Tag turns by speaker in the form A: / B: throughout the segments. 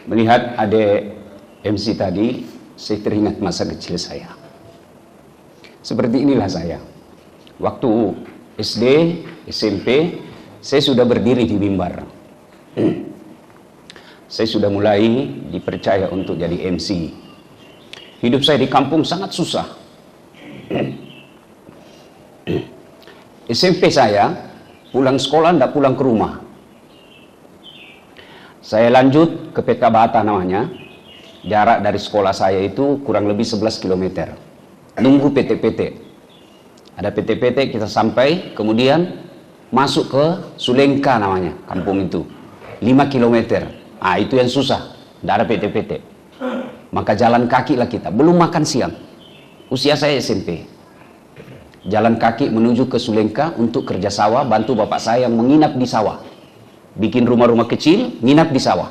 A: Melihat adik MC tadi, saya teringat masa kecil saya. Seperti inilah saya. Waktu SD, SMP, saya sudah berdiri di mimbar. Saya sudah mulai dipercaya untuk jadi MC. Hidup saya di kampung sangat susah. SMP saya, pulang sekolah tidak pulang ke rumah. Saya lanjut ke Petabata namanya. Jarak dari sekolah saya itu kurang lebih 11 km. Nunggu PT-PT. Ada PT-PT kita sampai, kemudian masuk ke Sulengka namanya, kampung itu. 5 km. Ah, itu yang susah. Tidak ada PT-PT. Maka jalan kaki lah kita. Belum makan siang. Usia saya SMP. Jalan kaki menuju ke Sulengka untuk kerja sawah, bantu bapak saya yang menginap di sawah. Bikin rumah-rumah kecil, nginap di sawah.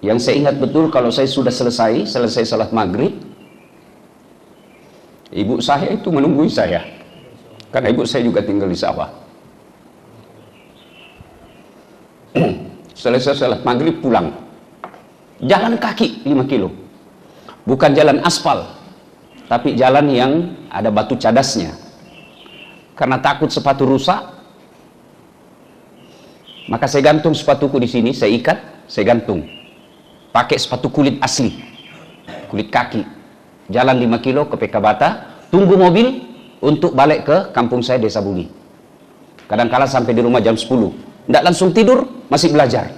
A: Yang saya ingat betul, kalau saya sudah selesai salat maghrib, ibu saya itu menunggu saya. Karena ibu saya juga tinggal di sawah. Selesai salat maghrib pulang. Jalan kaki 5 kilo. Bukan jalan aspal, tapi jalan yang ada batu cadasnya. Karena takut sepatu rusak, maka saya gantung sepatuku di sini, saya ikat, saya gantung. Pakai sepatu kulit asli, kulit kaki. Jalan 5 kilo ke Petabata, tunggu mobil untuk balik ke kampung saya, Desa Bumi. Kadang-kala sampai di rumah jam 10. Tidak langsung tidur, masih belajar.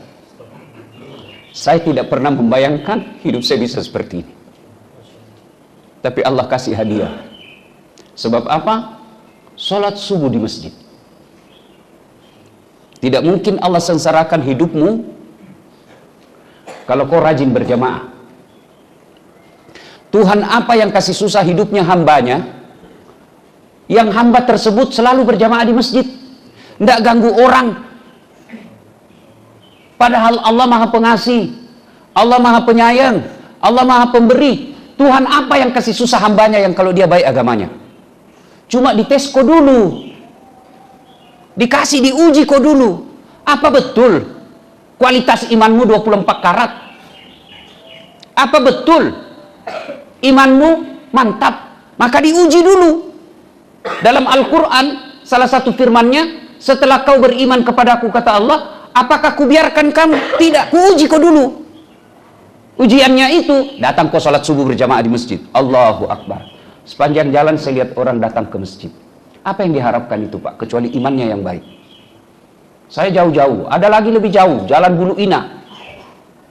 A: Saya tidak pernah membayangkan hidup saya bisa seperti ini. Tapi Allah kasih hadiah. Sebab apa? Sholat subuh di masjid. Tidak mungkin Allah sengsarakan hidupmu kalau kau rajin berjamaah. Tuhan apa yang kasih susah hidupnya hambanya, yang hamba tersebut selalu berjamaah di masjid, tidak ganggu orang. Padahal Allah maha pengasih, Allah maha penyayang, Allah maha pemberi. Tuhan apa yang kasih susah hambanya yang kalau dia baik agamanya? Cuma dites kau dulu, dikasih diuji kau dulu. Apa betul kualitas imanmu 24 karat? Apa betul imanmu mantap? Maka diuji dulu. Dalam Al-Quran salah satu firmannya, setelah kau beriman kepadaku, kata Allah, apakah kubiarkan kamu? Tidak, kuuji kau dulu. Ujiannya itu, datang kau salat subuh berjamaah di masjid. Allahu Akbar. Sepanjang jalan saya lihat orang datang ke masjid. Apa yang diharapkan itu, Pak? Kecuali imannya yang baik. Saya jauh-jauh, ada lagi lebih jauh, Jalan Bulu Ina.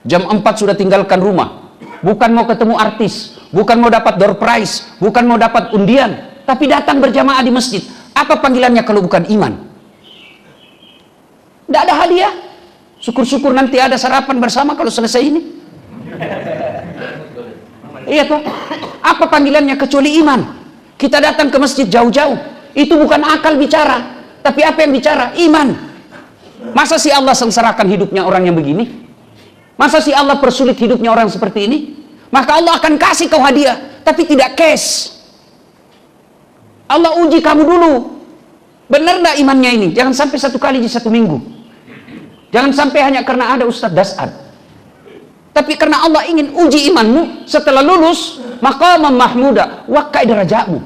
A: Jam 4 sudah tinggalkan rumah. Bukan mau ketemu artis, bukan mau dapat door prize, bukan mau dapat undian, tapi datang berjamaah di masjid. Apa panggilannya kalau bukan iman? Tidak ada hadiah. Syukur-syukur nanti ada sarapan bersama kalau selesai ini. Iya toh? Apa panggilannya kecuali iman? Kita datang ke masjid jauh-jauh. Itu bukan akal bicara, tapi apa yang bicara? Iman. Masa si Allah sengsarakan hidupnya orang yang begini? Masa si Allah persulit hidupnya orang seperti ini? Maka Allah akan kasih kau hadiah, tapi tidak cash. Allah uji kamu dulu. Benar tidak imannya ini? Jangan sampai 1 kali di 1 minggu. Jangan sampai hanya karena ada Ustadz Dasad. Tapi karena Allah ingin uji imanmu, setelah lulus, maqamam mahmuda, wakai derajatmu.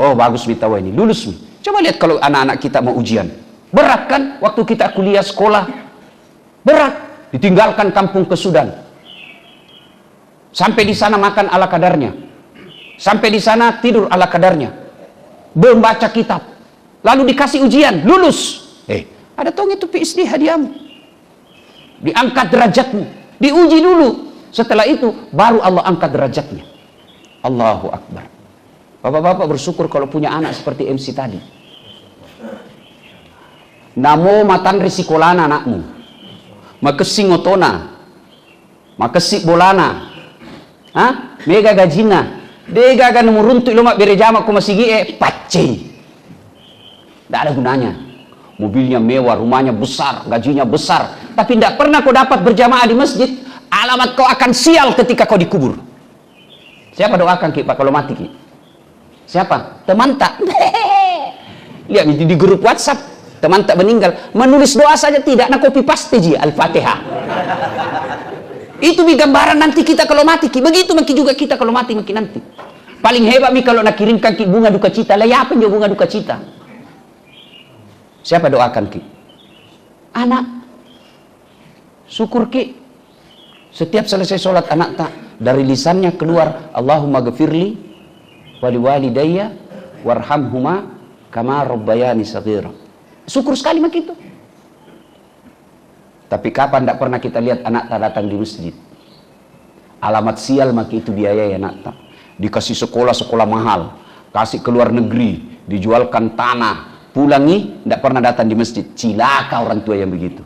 A: Oh bagus Bitawa ini, lulus nih. Coba lihat kalau anak-anak kita mau ujian. Berat kan waktu kita kuliah sekolah? Berat. Ditinggalkan kampung ke Sudan. Sampai di sana makan ala kadarnya. Sampai di sana tidur ala kadarnya. Belum baca kitab. Lalu dikasih ujian, lulus. Ada tong itu PhD hadiahmu. Diangkat derajatmu. Diuji dulu. Setelah itu baru Allah angkat derajatnya. Allahu Akbar. Bapak-bapak bersyukur kalau punya anak seperti MC tadi. Namo matan risikolana anakmu. Makesi ngotona. Makesi bolana. Hah? Mega gajina. Dega ga numuruntuk lomak berejama ko masigi pacce. Tidak ada gunanya. Mobilnya mewah, rumahnya besar, gajinya besar, tapi tidak pernah kau dapat berjamaah di masjid. Alamat kau akan sial ketika kau dikubur. Siapa doakan Ki Pak kalau mati Ki? Siapa? Teman tak? Lihat di grup WhatsApp. Teman tak meninggal, menulis doa saja tidak, nah copy paste ji Al-Fatihah. Itu gambaran nanti kita kalau mati ki. Begitu mungkin juga kita kalau mati mungkin nanti. Paling hebat mi kalau nak kirimkan ki bunga duka cita. Lah ya apa jo bunga duka cita? Siapa doakan ki? Anak. Syukur ki. Setiap selesai sholat anak tak dari lisannya keluar Allahumma ghafirli wali walidayya warhamhuma kama rabbayani shaghira. Syukur sekali mak itu. Tapi kapan tidak pernah kita lihat anak tak datang di masjid? Alamat sial mak itu biaya ya anak tak. Dikasih sekolah mahal, kasih ke luar negeri, dijualkan tanah, pulangi tidak pernah datang di masjid. Cilaka orang tua yang begitu.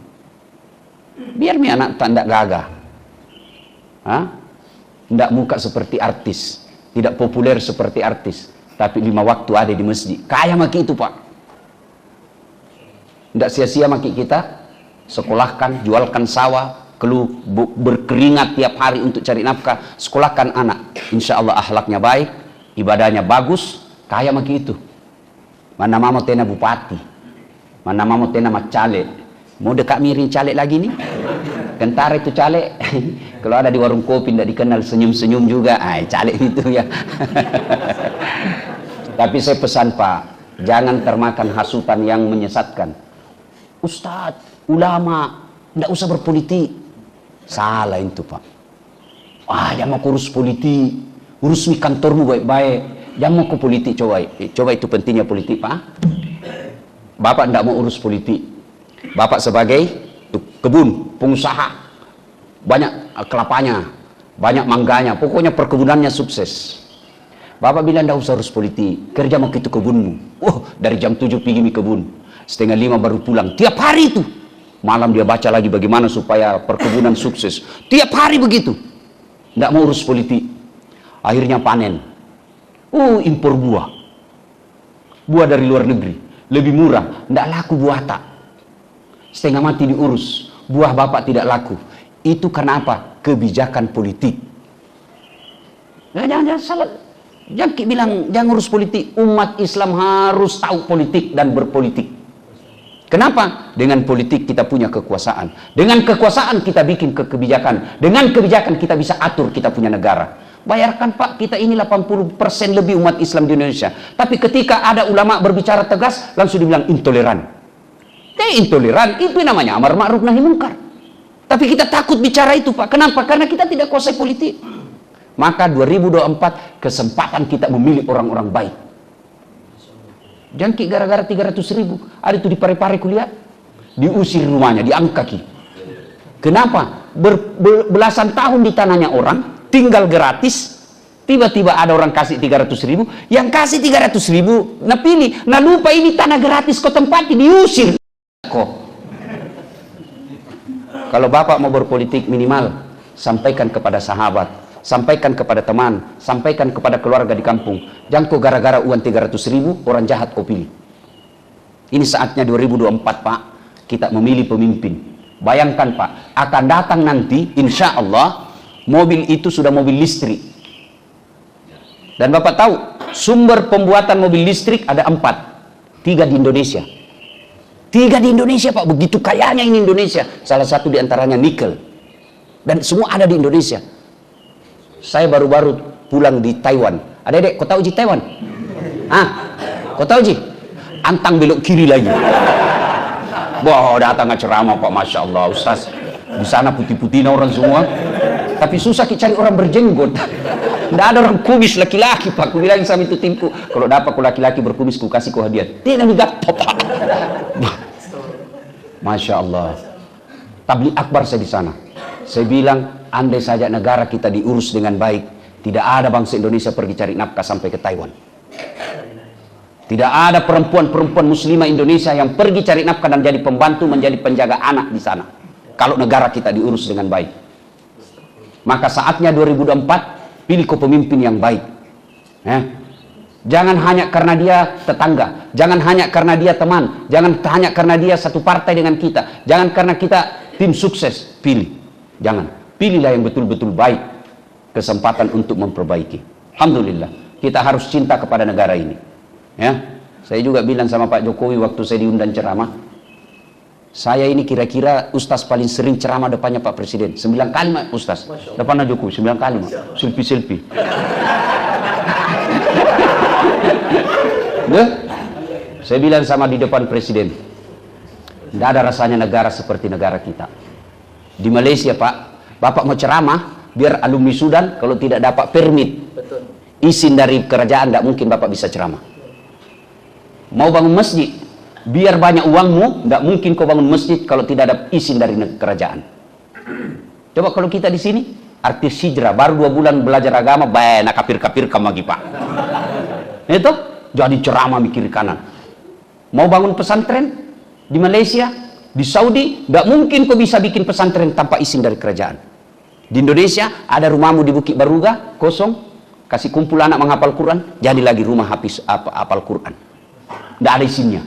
A: Biar mi anak tak tidak gagah. Tidak muka seperti artis, tidak populer seperti artis, tapi 5 waktu ada di masjid. Kaya mak itu pak. Tidak sia-sia maki kita sekolahkan, jualkan sawah, berkeringat tiap hari untuk cari nafkah, sekolahkan anak. Insya Allah akhlaknya baik, ibadahnya bagus, kaya maki itu. Mana mau tena bupati, mana mau tena macale, mau dekat miring caleg lagi nih. Kentara itu caleg, kalau ada di warung kopi tidak dikenal senyum-senyum juga, caleg itu ya. Tapi saya pesan pak, jangan termakan hasutan yang menyesatkan. Ustadz, ulama, tidak usah berpolitik. Salah itu pak. Jangan mau urus politik, urus mi kantormu baik-baik. Jangan mau ke politik, coba itu pentingnya politik pak. Bapak tidak mau urus politik. Bapak sebagai kebun, pengusaha, banyak kelapanya, banyak mangganya, pokoknya perkebunannya sukses. Bapak bilang tidak usah urus politik, kerja mau ke itu kebunmu. Dari jam 7 pergi mi kebun. 4:30 baru pulang. Tiap hari itu. Malam dia baca lagi bagaimana supaya perkebunan sukses. Tiap hari begitu. Tidak mau urus politik. Akhirnya panen. Impor buah. Buah dari luar negeri. Lebih murah. Tidak laku buah tak. Setengah mati diurus. Buah bapak tidak laku. Itu karena apa? Kebijakan politik. Jangan salah. Jangan bilang jangan urus politik. Umat Islam harus tahu politik dan berpolitik. Kenapa? Dengan politik kita punya kekuasaan. Dengan kekuasaan kita bikin kebijakan. Dengan kebijakan kita bisa atur kita punya negara. Bayarkan pak, kita ini 80% lebih umat Islam di Indonesia. Tapi ketika ada ulama berbicara tegas, langsung dibilang intoleran. Intoleran, itu namanya amar ma'ruf nahi munkar. Tapi kita takut bicara itu pak. Kenapa? Karena kita tidak kuasai politik. Maka 2024 kesempatan kita memilih orang-orang baik. Jangan gara-gara 300.000 ada itu di Parepare kuliah diusir rumahnya, diangkat ki. Kenapa? Belasan tahun di tanahnya orang, tinggal gratis. Tiba-tiba ada orang kasih 300.000, yang kasih 300.000, nah pilih, nah lupa ini tanah gratis kok tempatnya diusir. Kok? Kalau bapak mau berpolitik minimal sampaikan kepada sahabat. Sampaikan kepada teman, sampaikan kepada keluarga di kampung. Jangan kok gara-gara uang 300.000 orang jahat kau pilih. Ini saatnya 2024 pak, kita memilih pemimpin. Bayangkan pak, akan datang nanti insya Allah mobil itu sudah mobil listrik. Dan bapak tahu sumber pembuatan mobil listrik ada 4, 3 di Indonesia. 3 di Indonesia pak, begitu kayanya ini Indonesia. Salah satu diantaranya nikel. Dan semua ada di Indonesia. Saya baru-baru pulang di Taiwan. Adek-adek, kau tahu Ji Taiwan? Kau tahu Ji? Antang belok kiri lagi. Wah, datang ceramah Pak, Masya Allah, Ustaz. Di sana putih-putih orang semua. Tapi susah cari orang berjenggot. Tidak ada orang kumis laki-laki Pak. Aku bilang sama itu timku, kalau dapat aku laki-laki berkumis, ku kasih ku hadiah. Dia nanti gatot Pak. Masya Allah. Tabligh akbar saya di sana. Saya bilang, andai saja negara kita diurus dengan baik, tidak ada bangsa Indonesia pergi cari nafkah sampai ke Taiwan. Tidak ada perempuan-perempuan muslimah Indonesia yang pergi cari nafkah dan jadi pembantu, menjadi penjaga anak di sana. Kalau negara kita diurus dengan baik. Maka saatnya 2024, pilih pemimpin yang baik. Jangan hanya karena dia tetangga, jangan hanya karena dia teman, jangan hanya karena dia satu partai dengan kita, jangan karena kita tim sukses, pilih. Jangan, pilihlah yang betul-betul baik, kesempatan untuk memperbaiki. Alhamdulillah, kita harus cinta kepada negara ini. Ya, Saya juga bilang sama Pak Jokowi waktu saya diundang ceramah, saya ini kira-kira ustaz paling sering ceramah depannya Pak Presiden. 9 kali ustaz depannya Jokowi, 9 kali selfie. Saya bilang sama di depan Presiden, tidak ada rasanya negara seperti negara kita. Di Malaysia Pak, Bapak mau ceramah, biar alumni Sudan kalau tidak dapat permit, izin dari kerajaan, tidak mungkin Bapak bisa ceramah. Mau bangun masjid, biar banyak uangmu, tidak mungkin kau bangun masjid kalau tidak ada izin dari kerajaan. Coba kalau kita di sini, artis hijrah, baru 2 bulan belajar agama, banyak kafir-kafir lagi Pak. Itu jadi ceramah mikir kanan. Mau bangun pesantren di Malaysia, di Saudi, tidak mungkin kau bisa bikin pesantren tanpa izin dari kerajaan. Di Indonesia ada rumahmu di Bukit Baruga kosong, kasih kumpul anak menghafal Quran, jadi lagi rumah hafal Quran. Tidak ada izinnya.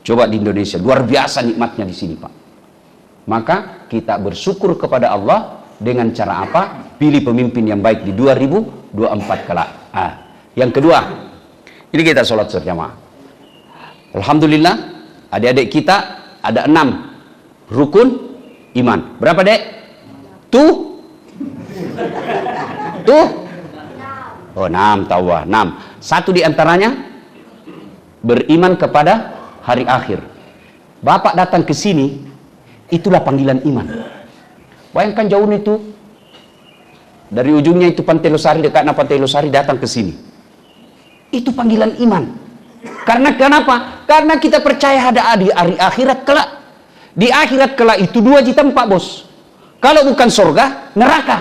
A: Coba di Indonesia, luar biasa nikmatnya di sini Pak. Maka kita bersyukur kepada Allah dengan cara apa? Pilih pemimpin yang baik di 2024 kelak. Yang kedua, ini kita sholat berjamaah. Alhamdulillah, adik-adik kita ada 6 rukun iman. Berapa dek? Tuh? Oh 6, tahu 6. Satu di antaranya beriman kepada hari akhir. Bapak datang ke sini, itulah panggilan iman. Bayangkan jauh itu, dari ujungnya itu Pantai Losari, dekatnya Pantai Losari, datang ke sini. Itu panggilan iman. Karena kenapa? Karena kita percaya ada di hari akhirat kelak. Di akhirat kelak itu 2 di tempat bos. Kalau bukan surga, neraka.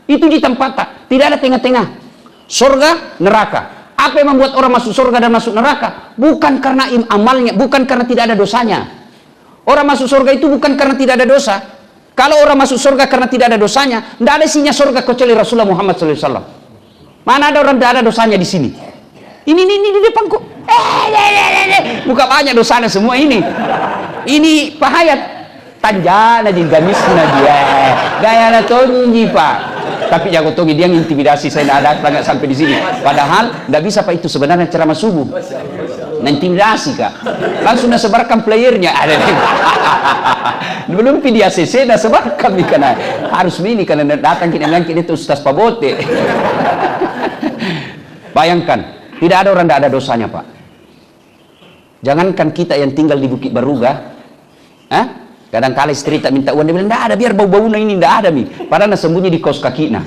A: Itu di tempat, tidak ada tengah-tengah. Surga, neraka. Apa yang membuat orang masuk surga dan masuk neraka? Bukan karena amalnya, bukan karena tidak ada dosanya. Orang masuk surga itu bukan karena tidak ada dosa. Kalau orang masuk surga karena tidak ada dosanya, tidak ada isinya surga kecuali Rasulullah Muhammad SAW. Mana ada orang tidak ada dosanya di sini? Ini di depanku. Bukan banyak dosanya semua ini. Ini Pak Hayat. Tanjana di gamisna dia. Gaya na tonji Pak. Tapi jago tongi dia intimidasi saya tidak sampai di sini. Padahal tidak bisa Pak, itu sebenarnya ceramah subuh. Intimidasi Kak. Langsung sebarkan playernya. Belum di ACC dah sebarkan nih karena harus ini karena datang kita bilang kita itu Ustaz Pabote. Bayangkan, tidak ada orang tidak ada dosanya Pak. Jangankan kita yang tinggal di Bukit Baruga, kadang-kala istri tak minta uang, dia bilang, tidak ada, biar bau-baunya ini tidak ada nih. Padahal sembunyi di kaos kakinya.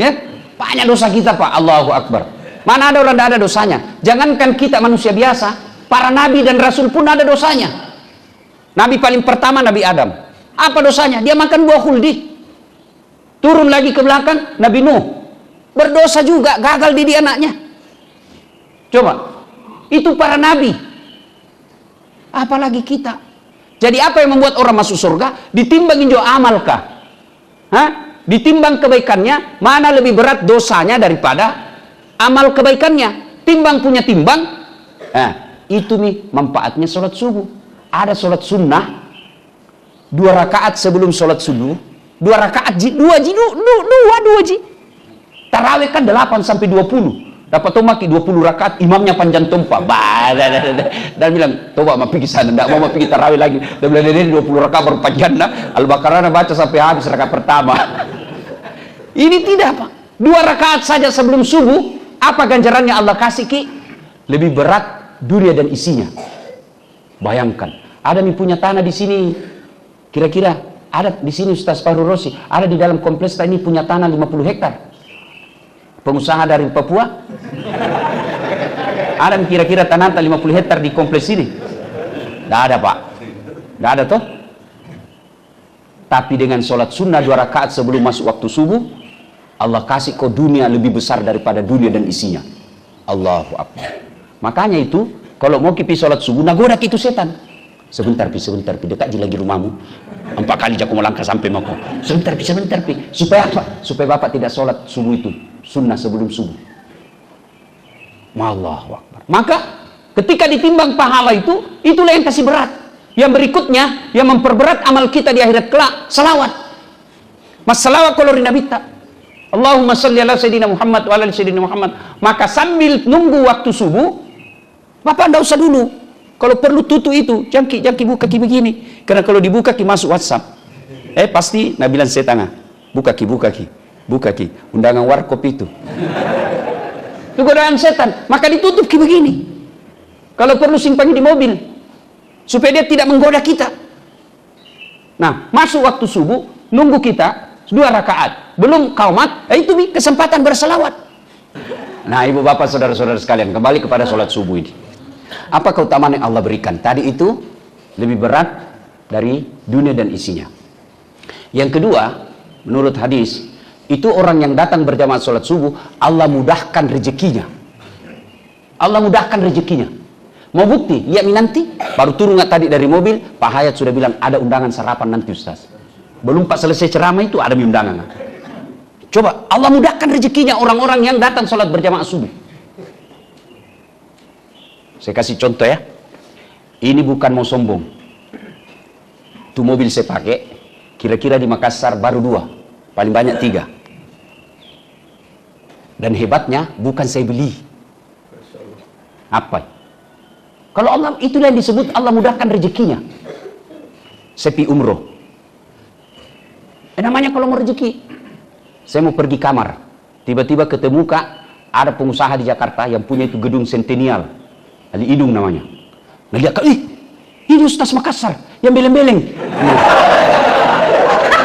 A: Ya, banyak dosa kita Pak, Allahu Akbar. Mana ada orang tidak ada dosanya? Jangankan kita manusia biasa, para nabi dan rasul pun ada dosanya. Nabi paling pertama Nabi Adam. Apa dosanya? Dia makan buah khuldi. Turun lagi ke belakang, Nabi Nuh. Berdosa juga, gagal didik anaknya. Coba, itu para nabi. Apalagi kita. Jadi apa yang membuat orang masuk surga? Ditimbang injo amalkah? Ditimbang kebaikannya, mana lebih berat dosanya daripada amal kebaikannya. Timbang punya timbang. Itu nih manfaatnya sholat subuh. Ada sholat sunnah 2 rakaat sebelum sholat subuh. 2 rakaat 2 ji. Tarawih kan 8 sampai 20. Dapat tomaki 20 rakaat, imamnya panjang tumpah. Dan bilang, coba mau pergi sana, tidak mau pergi tarawih lagi. Dan bilang, ini 20 rakaat baru panjang. Al-Baqarah baca sampai habis rakaat pertama. Ini tidak Pak. 2 rakaat saja sebelum subuh, apa ganjarannya Allah kasih Ki? Lebih berat dunia dan isinya. Bayangkan, ada nih punya tanah di sini. Kira-kira ada di sini Ustaz Fahru Rosi, ada di dalam kompleks ini punya tanah 50 hektar. Pengusaha dari Papua. Ada kira-kira tanah 50 hektar di kompleks ini? Tidak ada Pak. Tidak ada toh. Tapi dengan sholat sunnah 2 rakaat sebelum masuk waktu subuh, Allah kasih kau dunia lebih besar daripada dunia dan isinya. Allahu Akbar. Makanya itu, kalau mau kipi sholat subuh, nagoda itu setan. Sebentar pi, dekat je lagi rumahmu. 4 kali jago melangkah sampai mau. Sebentar pi. Supaya apa? Supaya Bapak tidak sholat subuh itu. Sunnah sebelum subuh. Allahu Akbar. Maka ketika ditimbang pahala itu, itulah yang kasih berat. Yang berikutnya, yang memperberat amal kita di akhirat kelak, salawat. Mas salawat kalau Nabi tak. Allahumma salli ala Sayyidina Muhammad wa ala Sayyidina Muhammad. Maka sambil nunggu waktu subuh, Bapak enggak usah dulu. Kalau perlu tutup itu, jangki buka ki begini. Karena kalau dibuka ki masuk WhatsApp. Pasti nah bilang saya tengah. Buka ki. Undangan warkop itu. Itu godaan setan. Maka ditutup ki begini. Kalau perlu simpan di mobil. Supaya dia tidak menggoda kita. Nah, masuk waktu subuh, nunggu kita 2 rakaat. Belum qaumat, itu kesempatan berselawat. Nah, ibu bapak saudara-saudara sekalian, kembali kepada sholat subuh ini. Apa keutamaan yang Allah berikan? Tadi itu lebih berat dari dunia dan isinya. Yang kedua, menurut hadis, itu orang yang datang berjamaah sholat subuh, Allah mudahkan rezekinya. Allah mudahkan rezekinya. Mau bukti? Lihat nanti, baru turun tadi dari mobil, Pak Hayat sudah bilang ada undangan sarapan nanti Ustaz. Belum Pak selesai ceramah itu ada undangan. Coba, Allah mudahkan rezekinya orang-orang yang datang sholat berjamaah subuh. Saya kasih contoh ya. Ini bukan mau sombong. Itu mobil saya pakai, kira-kira di Makassar baru 2, paling banyak 3. Dan hebatnya bukan saya beli. Apa? Kalau Allah, itulah yang disebut Allah mudahkan rezekinya. Saya pergi umroh. Namanya kalau mau rezeki. Saya mau pergi kamar. Tiba-tiba ketemu ada pengusaha di Jakarta yang punya itu gedung sentenial. Ali Idung namanya. Nah dia ini Ustaz Makassar yang beleng-beleng.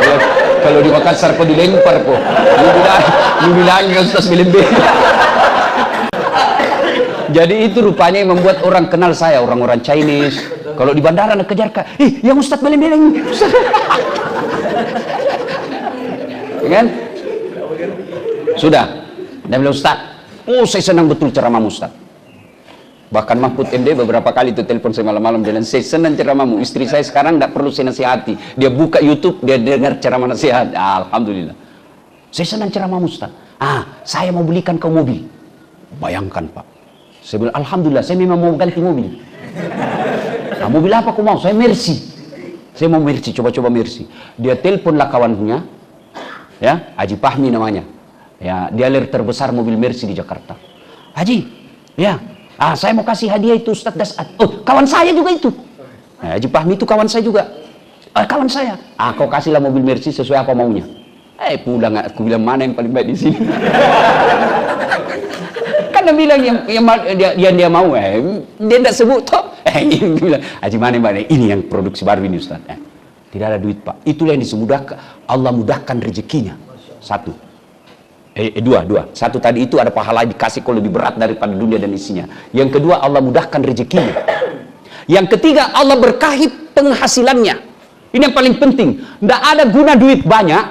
A: Ya, kalau di Makassar kok dilempar kok. Lu bilang Ustaz beleng-beleng. Jadi itu rupanya yang membuat orang kenal saya, orang-orang Chinese. Kalau di bandara nak kejar yang Ustaz beleng-beleng. Kan? Sudah. Dan bilang Ustaz, saya senang betul ceramahmu Ustaz. Bahkan Mahfud MD beberapa kali itu telepon saya malam-malam bilang, saya senang ceramahmu. Istri saya sekarang tidak perlu saya nasihati. Dia buka YouTube, dia dengar ceramah nasihat. Alhamdulillah. Saya senang ceramahmu Ustaz. Saya mau belikan kau mobil. Bayangkan Pak. Saya bilang, Alhamdulillah, saya memang mau ganti mobil. Mobil apa aku mau? Saya Mercy. Saya mau Mercy, coba-coba Mercy. Dia teleponlah kawannya, ya, Haji Fahmi namanya. Ya, dealer terbesar mobil Mercy di Jakarta. Haji, ya, saya mau kasih hadiah itu Ustaz Dasat. Kawan saya juga itu. Nah, Haji Fahmi itu kawan saya juga. Kawan saya. Kau kasihlah mobil Mercy sesuai apa maunya. Pulang aku bilang mana yang paling baik di sini. Dia bilang yang dia mau, dia tidak sebut toh. Dia bilang, Haji mana ini yang produksi baru ini Ustaz. Tidak ada duit Pak. Itulah yang disebut Allah mudahkan rezekinya. 1. 2. 1 tadi itu ada pahala dikasih kau lebih berat daripada dunia dan isinya. Yang kedua, Allah mudahkan rezekinya. Yang ketiga, Allah berkahi penghasilannya. Ini yang paling penting. Tidak ada guna duit banyak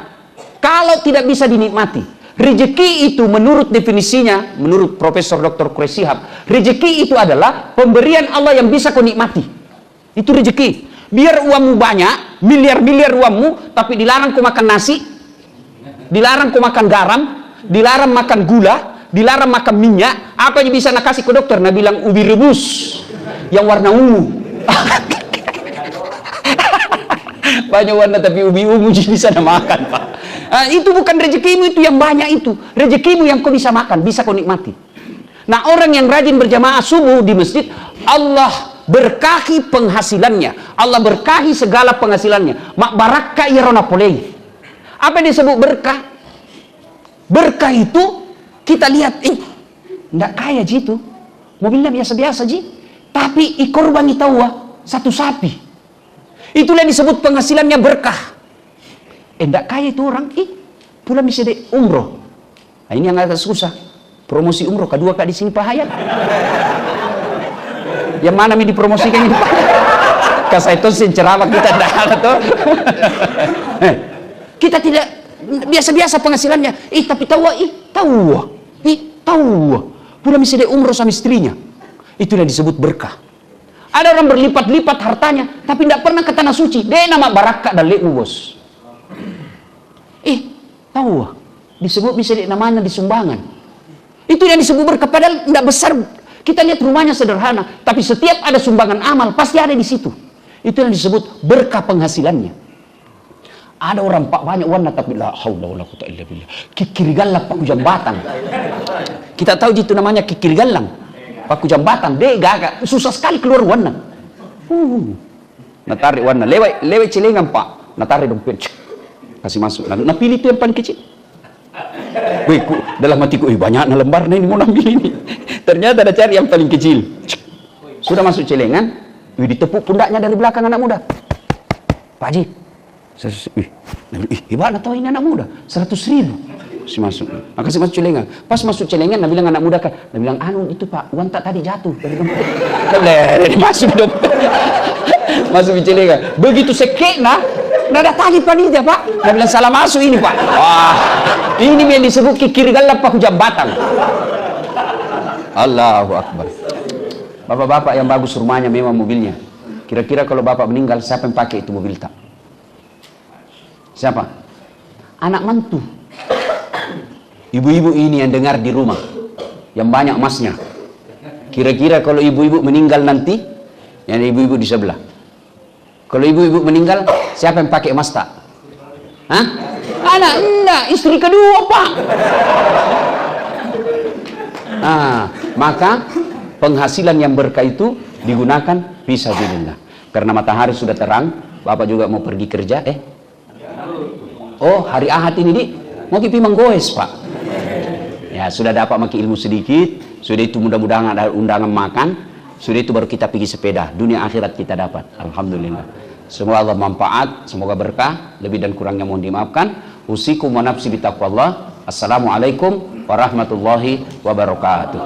A: kalau tidak bisa dinikmati. Rezeki itu menurut definisinya, menurut Profesor Dr. Quraish Shihab, rezeki itu adalah pemberian Allah yang bisa kau nikmati. Itu rezeki. Biar uangmu banyak, miliar-miliar uangmu, tapi dilarang kau makan nasi, dilarang kau makan garam, dilarang makan gula, dilarang makan minyak. Apa yang bisa nak kasih ke dokter? Nak bilang ubi rebus yang warna ungu. Banyak warna tapi ubi ungu bisa nak makan Pak. Itu bukan rezekimu itu yang banyak itu. Rezekimu yang kau bisa makan, bisa kau nikmati. Nah, orang yang rajin berjamaah subuh di masjid, Allah berkahi penghasilannya. Allah berkahi segala penghasilannya. Mak barakah irona polei. Apa yang disebut berkah? Berkah itu kita lihat, enggak kaya ji itu. Mobilnya biasa-biasa ji. Tapi ikorban itawa 1 sapi. Itulah yang disebut penghasilannya berkah. Enggak kaya itu orang, pulang bisa di umroh. Nah, ini yang agak susah. Promosi umroh, kedua kak di sini Pak Hayat. Yang mana mi dipromosikan ini Pak? Kasih itu ceramah kita tidak ada tuh. Kita tidak biasa-biasa penghasilannya. Tapi tahu. Pulang bisa di umroh sama istrinya. Itulah disebut berkah. Ada orang berlipat-lipat hartanya, tapi tidak pernah ke tanah suci. Dia nama barakah dan le'u bos. Tahu disebut bisa namanya di sumbangan. Itu yang disebut berkah, padahal tidak besar. Kita lihat rumahnya sederhana, tapi setiap ada sumbangan amal pasti ada di situ. Itu yang disebut berkah penghasilannya. Ada orang Pak banyak warna tapi la haula wala quwata illa billah. Kikir galang Pak ujang batang. Kita tahu itu namanya kikir galang. paku jambatan, deh gagak, susah sekali keluar warna. Natarik warna, lewat celengan Pak, natarik dompet, kasih masuk. Nah pilih itu yang paling kecil. Wih, dalam hatiku, banyak lembar nih, mau ambil ini. Ternyata ada cari yang paling kecil. Sudah masuk celengan, ditepuk pundaknya dari belakang anak muda. Pak Haji, hebat atau ini anak muda, 100.000. Si masuk, maka si masuk celengan. Pas masuk celengan, dia bilang anak muda kan, dia bilang, itu Pak, uang tak tadi jatuh dari dompet. Dia masuk dompet, masuk di celengan. Begitu sekek nah ada tadi panitia Pak. Dia bilang salah masuk ini Pak. Wah, ini yang disebut kikir galap paku jambatan. Allahu Akbar. Bapak-bapak yang bagus rumahnya memang mobilnya. Kira-kira kalau bapak meninggal, siapa yang pakai itu mobil tak? Siapa? Anak mantu. Ibu-ibu ini yang dengar di rumah, yang banyak emasnya. Kira-kira kalau ibu-ibu meninggal nanti, yang ibu-ibu di sebelah. Kalau ibu-ibu meninggal, siapa yang pakai emas tak? Hah? Anak, enggak, istri kedua Pak. Maka penghasilan yang berkah itu digunakan fisabilillah. Karena matahari sudah terang, bapak juga mau pergi kerja, hari Ahad ini mau pergi menggoes Pak. Ya sudah dapat maki ilmu sedikit, sudah itu mudah-mudahan ada undangan makan, sudah itu baru kita pergi sepeda, dunia akhirat kita dapat. Alhamdulillah. Semoga Allah manfaat, semoga berkah, lebih dan kurangnya mohon dimaafkan. Usikum wa nafsi bitaqwallah. Assalamualaikum warahmatullahi wabarakatuh.